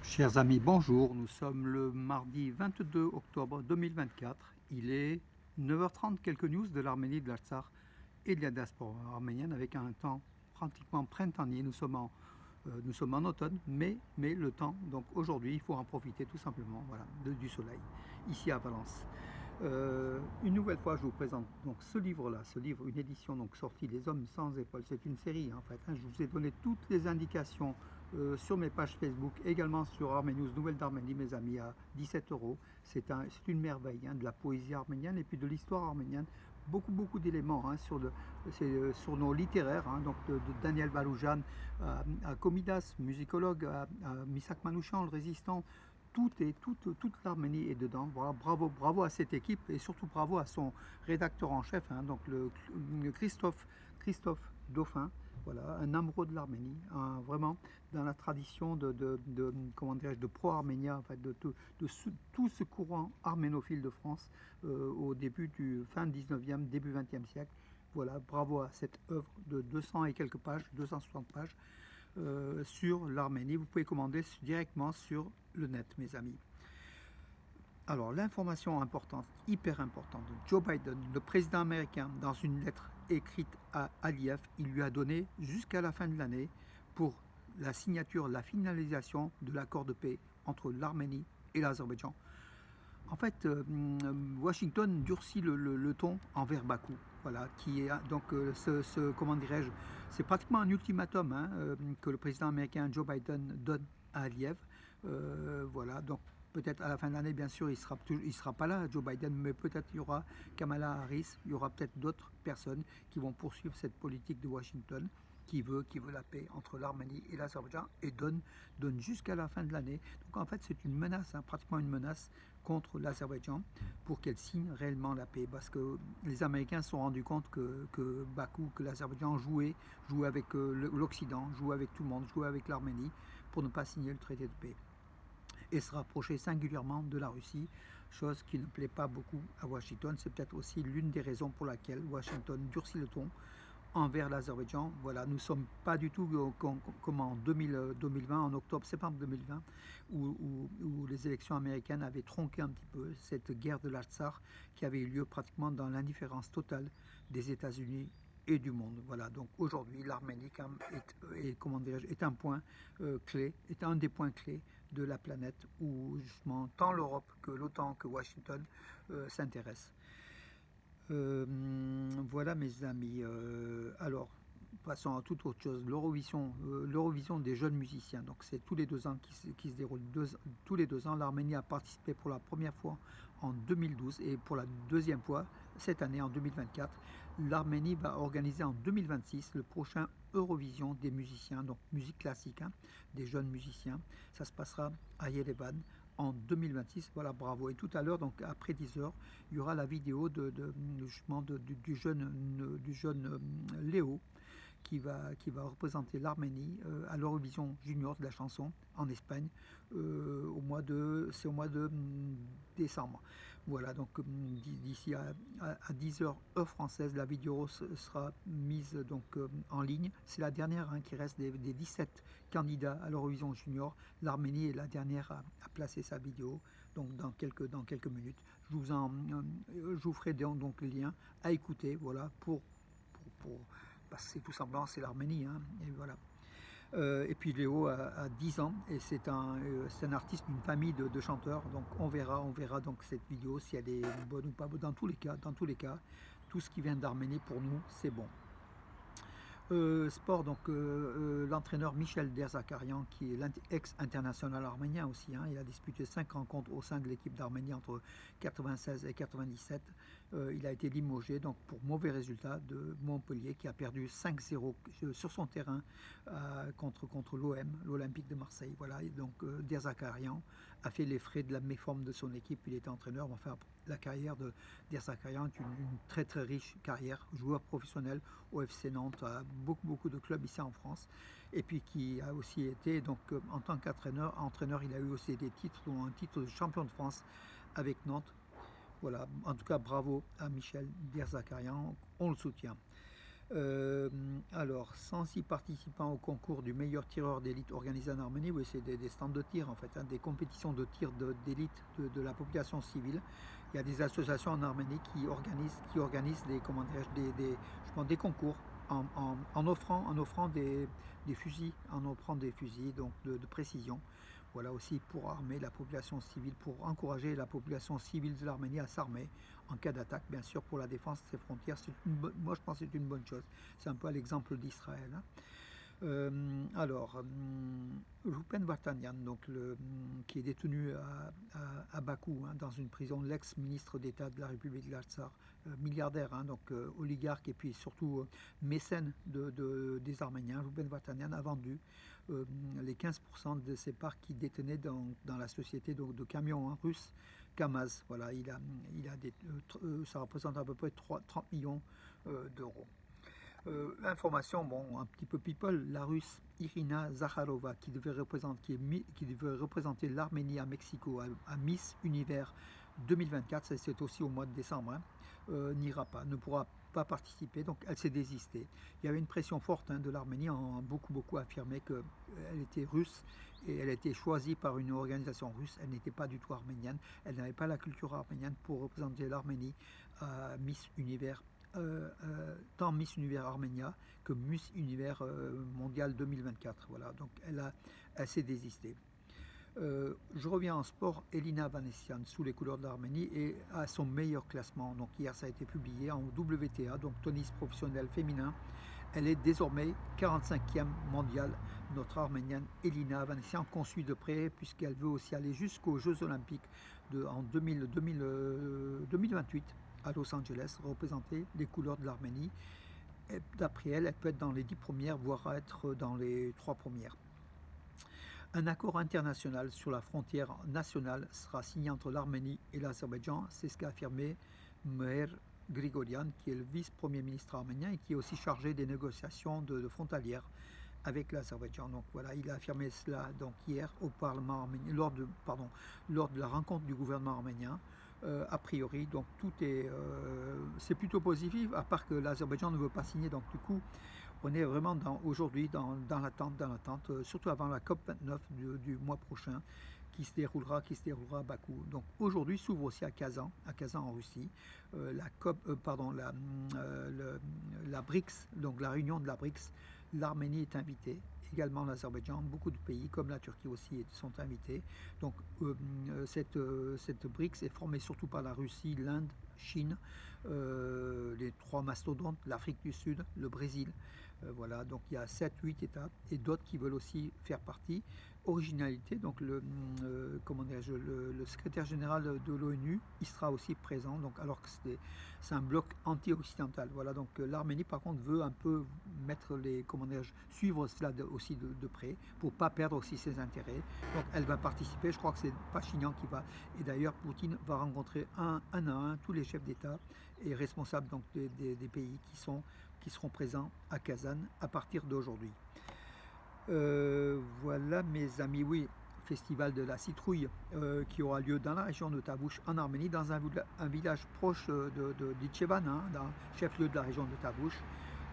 Chers amis, bonjour. Nous sommes le mardi 22 octobre 2024. Il est 9h30, quelques news de l'Arménie, de l'Artsakh et de la diaspora arménienne avec un temps pratiquement printanier. Nous sommes en automne, mais le temps, donc aujourd'hui, il faut en profiter tout simplement voilà, du soleil, ici à Valence. Une nouvelle fois, je vous présente donc ce livre-là, une édition donc sortie Les Hommes sans épaules. C'est une série en fait. Je vous ai donné toutes les indications sur mes pages Facebook, également sur Arménews, Nouvelles d'Arménie, mes amis, à 17 euros. C'est une merveille de la poésie arménienne et puis de l'histoire arménienne. Beaucoup d'éléments sur nos littéraires, donc de Daniel Baloujan à Komidas, musicologue, à Misak Manouchian, le résistant. Toute l'Arménie est dedans. Voilà, bravo à cette équipe et surtout bravo à son rédacteur en chef, donc le Christophe Dauphin, voilà, un amoureux de l'Arménie, vraiment dans la tradition comment dirais-je, de pro-arménia, en fait, tout ce courant arménophile de France au début du fin 19e, début 20e siècle. Voilà, bravo à cette œuvre de 200 et quelques pages, 260 pages sur l'Arménie. Vous pouvez commander directement sur le net, mes amis. Alors, l'information importante, hyper importante, de Joe Biden, le président américain, dans une lettre écrite à Aliyev, il lui a donné jusqu'à la fin de l'année pour la signature, la finalisation de l'accord de paix entre l'Arménie et l'Azerbaïdjan. En fait, Washington durcit le ton envers Bakou. Voilà, qui est donc comment dirais-je, c'est pratiquement un ultimatum que le président américain Joe Biden donne à Aliyev. Voilà, donc peut-être à la fin de l'année, bien sûr, il sera pas là, Joe Biden, mais peut-être il y aura Kamala Harris, il y aura peut-être d'autres personnes qui vont poursuivre cette politique de Washington qui veut la paix entre l'Arménie et l'Azerbaïdjan et donne jusqu'à la fin de l'année. Donc en fait, c'est une menace, pratiquement une menace contre l'Azerbaïdjan pour qu'elle signe réellement la paix. Parce que les Américains se sont rendus compte que Bakou, que l'Azerbaïdjan jouait avec l'Occident, jouait avec tout le monde, jouait avec l'Arménie pour ne pas signer le traité de paix et se rapprocher singulièrement de la Russie, chose qui ne plaît pas beaucoup à Washington. C'est peut-être aussi l'une des raisons pour laquelle Washington durcit le ton envers l'Azerbaïdjan. Voilà, nous ne sommes pas du tout comme en 2020, en octobre-septembre 2020, où les élections américaines avaient tronqué un petit peu cette guerre de l'Artsakh qui avait eu lieu pratiquement dans l'indifférence totale des États-Unis et du monde. Voilà, donc aujourd'hui, l'Arménie est un point clé, est un des points clés de la planète où justement tant l'Europe que l'OTAN que Washington s'intéressent. Voilà mes amis. Alors, passons à toute autre chose. L'Eurovision des jeunes musiciens. Donc c'est tous les 2 ans qui se déroule. Tous les 2 ans, l'Arménie a participé pour la première fois en 2012 et pour la deuxième fois cette année en 2024. L'Arménie va organiser en 2026 le prochain Eurovision des musiciens, donc musique classique, des jeunes musiciens. Ça se passera à Yerevan en 2026. Voilà, bravo. Et tout à l'heure, donc après 10 heures, il y aura la vidéo justement du jeune Léo qui va représenter l'Arménie à l'Eurovision Junior de la chanson en Espagne au mois de décembre. Voilà, donc d'ici à 10h heure française, la vidéo sera mise donc en ligne. C'est la dernière qui reste des 17 candidats à l'Eurovision Junior. L'Arménie est la dernière à placer sa vidéo, donc dans quelques minutes. Je vous ferai donc le lien à écouter, voilà, parce que c'est tout simplement, c'est l'Arménie, et voilà. Et puis Léo a 10 ans et c'est un artiste d'une famille de chanteurs, donc on verra donc cette vidéo si elle est bonne ou pas. Dans tous les cas, tout ce qui vient d'Arménie pour nous, c'est bon. Sport, donc l'entraîneur Michel Derzakarian, qui est ex-international arménien aussi, il a disputé 5 rencontres au sein de l'équipe d'Arménie entre 96 et 97. Il a été limogé donc pour mauvais résultat de Montpellier qui a perdu 5-0 sur son terrain contre l'OM, l'Olympique de Marseille. Voilà, et donc Derzakarian a fait les frais de la méforme de son équipe. Il était entraîneur. Enfin, la carrière de Derzakarian est une très très riche carrière, joueur professionnel au FC Nantes, à beaucoup de clubs ici en France, et puis qui a aussi été donc en tant qu'entraîneur, il a eu aussi des titres, dont un titre de champion de France avec Nantes. Voilà, en tout cas bravo à Michel Derzakarian, on le soutient. Alors, 106 participants au concours du meilleur tireur d'élite organisé en Arménie. Oui, c'est des stands de tir en fait, hein, des compétitions de tir d'élite de la population civile. Il y a des associations en Arménie qui organisent des, comment je pense, des concours en offrant des fusils, donc de précision. Voilà aussi pour armer la population civile, pour encourager la population civile de l'Arménie à s'armer en cas d'attaque, bien sûr, pour la défense de ses frontières. Moi, je pense que c'est une bonne chose. C'est un peu à l'exemple d'Israël, hein. Alors, Roupen Vartanian, qui est détenu à Bakou, hein, dans une prison, l'ex-ministre d'État de la République de l'Artsakh, milliardaire, hein, donc oligarque et puis surtout mécène des Arméniens. Roupen Vartanian a vendu les 15% de ses parts qu'il détenait dans la société de camions, hein, russe Kamaz. Voilà, ça représente à peu près 30 millions d'euros. Information, bon, un petit peu people, la Russe Irina Zakharova, qui devait représenter l'Arménie à Mexico à Miss Univers 2024, c'est aussi au mois de décembre, hein, n'ira pas, ne pourra pas participer, donc elle s'est désistée. Il y avait une pression forte, hein, de l'Arménie, beaucoup affirmé qu'elle était russe et elle a été choisie par une organisation russe, elle n'était pas du tout arménienne, elle n'avait pas la culture arménienne pour représenter l'Arménie à Miss Univers, tant Miss Univers Arménia que Miss Univers Mondial 2024. Voilà, donc elle s'est désistée. Je reviens en sport, Elina Vanessian sous les couleurs de l'Arménie et à son meilleur classement. Donc hier ça a été publié en WTA, donc tennis professionnel féminin. Elle est désormais 45e mondiale, notre Arménienne Elina Vanessian, qu'on suit de près puisqu'elle veut aussi aller jusqu'aux Jeux Olympiques en 2028 à Los Angeles, représenter les couleurs de l'Arménie. D'après elle, elle peut être dans les 10 premières, voire être dans les 3 premières. Un accord international sur la frontière nationale sera signé entre l'Arménie et l'Azerbaïdjan, c'est ce qu'a affirmé Meher Grigorian, qui est le vice-premier ministre arménien et qui est aussi chargé des négociations de frontalières avec l'Azerbaïdjan. Donc voilà, il a affirmé cela donc hier au Parlement arménien, lors de la rencontre du gouvernement arménien. A priori, donc c'est plutôt positif, à part que l'Azerbaïdjan ne veut pas signer. Donc du coup, on est vraiment aujourd'hui dans l'attente, surtout avant la COP 29 du mois prochain, qui se déroulera à Bakou. Donc aujourd'hui s'ouvre aussi à Kazan en Russie, la BRICS, donc la réunion de la BRICS. L'Arménie est invitée, également l'Azerbaïdjan, beaucoup de pays comme la Turquie aussi sont invités. Donc cette BRICS est formée surtout par la Russie, l'Inde, Chine, les 3 mastodontes, l'Afrique du Sud, le Brésil. Voilà, donc il y a 7-8 États et d'autres qui veulent aussi faire partie. Originalité, donc le secrétaire général de l'ONU, il sera aussi présent, donc, alors que c'est un bloc anti-occidental. Voilà, donc l'Arménie par contre veut un peu suivre cela aussi de près pour pas perdre aussi ses intérêts. Donc elle va participer, je crois que c'est Pachinian qui va, et d'ailleurs Poutine va rencontrer un à un tous les chefs d'État et responsables donc des pays qui seront présents à Kazan à partir d'aujourd'hui. Voilà mes amis, oui, festival de la citrouille qui aura lieu dans la région de Tavush en Arménie, dans un village proche d'Itchevan, hein, dans chef-lieu de la région de Tavush.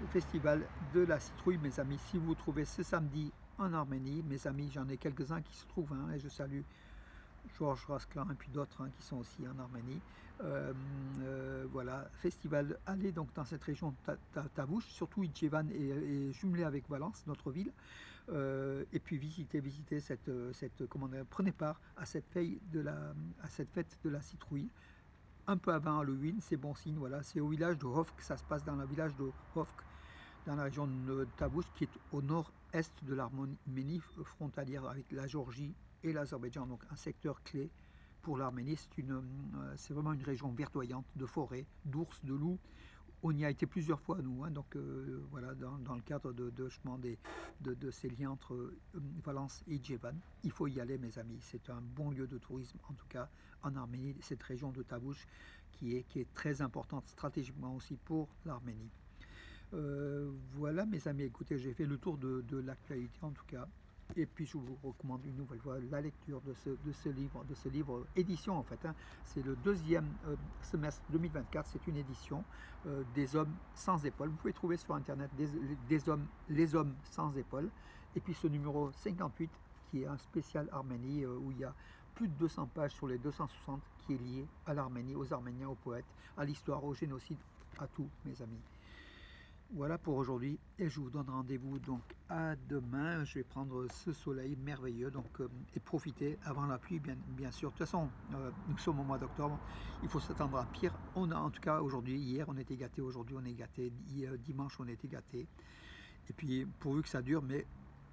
Le festival de la citrouille, mes amis, si vous vous trouvez ce samedi en Arménie, mes amis, j'en ai quelques-uns qui se trouvent, hein, et je salue Georges Rasklan et puis d'autres, hein, qui sont aussi en Arménie. Voilà, festival, allez donc dans cette région de Tavush, surtout Itchevan est jumelé avec Valence, notre ville. Et puis visitez prenez part à cette fête de la citrouille un peu avant Halloween, c'est bon signe. Voilà, c'est au village de Hovk, ça se passe dans le village de Hovk, dans la région de Tavush, qui est au nord-est de l'Arménie, frontalière avec la Géorgie et l'Azerbaïdjan, donc un secteur clé pour l'Arménie. C'est vraiment une région verdoyante de forêts, d'ours, de loups. On y a été plusieurs fois, nous, hein, donc voilà, dans le cadre de ces liens entre Valence et Djevan. Il faut y aller, mes amis. C'est un bon lieu de tourisme, en tout cas en Arménie, cette région de Tavush qui est très importante stratégiquement aussi pour l'Arménie. Voilà, mes amis, écoutez, j'ai fait le tour de l'actualité, en tout cas. Et puis je vous recommande une nouvelle fois la lecture de ce livre édition en fait. Hein. C'est le deuxième semestre 2024, c'est une édition des hommes sans épaules. Vous pouvez trouver sur internet les hommes sans épaules. Et puis ce numéro 58 qui est un spécial Arménie où il y a plus de 200 pages sur les 260 qui est lié à l'Arménie, aux Arméniens, aux poètes, à l'histoire, au génocide, à tout mes amis. Voilà pour aujourd'hui et je vous donne rendez-vous donc à demain. Je vais prendre ce soleil merveilleux et profiter avant la pluie bien sûr. De toute façon, nous sommes au mois d'octobre, il faut s'attendre à pire. On a en tout cas aujourd'hui, hier on était gâtés, aujourd'hui on est gâtés, dimanche on était gâtés. Et puis pourvu que ça dure, mais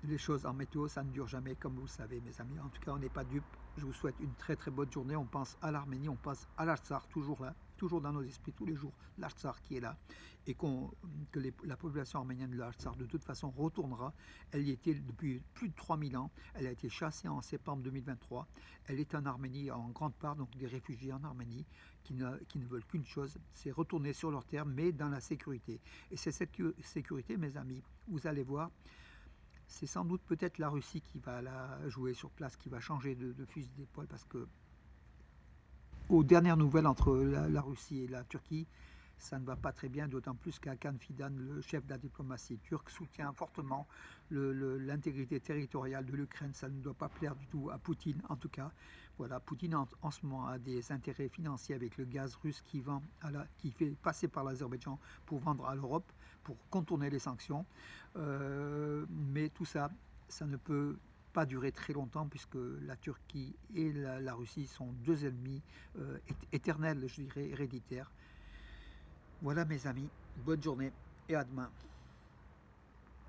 les choses en météo ça ne dure jamais comme vous le savez mes amis. En tout cas on n'est pas dupes. Je vous souhaite une très très bonne journée. On pense à l'Arménie, on pense à l'Artsakh, toujours là, toujours dans nos esprits, tous les jours, l'Artsakh qui est là. Et la population arménienne de l'Artsakh de toute façon retournera. Elle y était depuis plus de 3000 ans. Elle a été chassée en septembre 2023. Elle est en Arménie en grande part, donc des réfugiés en Arménie qui ne veulent qu'une chose, c'est retourner sur leur terre, mais dans la sécurité. Et c'est cette sécurité, mes amis, vous allez voir, c'est sans doute peut-être la Russie qui va la jouer sur place, qui va changer de fusil d'épaule, parce que aux dernières nouvelles entre la Russie et la Turquie, ça ne va pas très bien, d'autant plus qu'Hakan Fidan, le chef de la diplomatie turque, soutient fortement l'intégrité territoriale de l'Ukraine. Ça ne doit pas plaire du tout à Poutine, en tout cas. Voilà, Poutine en ce moment a des intérêts financiers avec le gaz russe qui fait passer par l'Azerbaïdjan pour vendre à l'Europe, pour contourner les sanctions. Mais tout ça, ça ne peut pas durer très longtemps puisque la Turquie et la Russie sont deux ennemis éternels, je dirais, héréditaires. Voilà mes amis, bonne journée et à demain.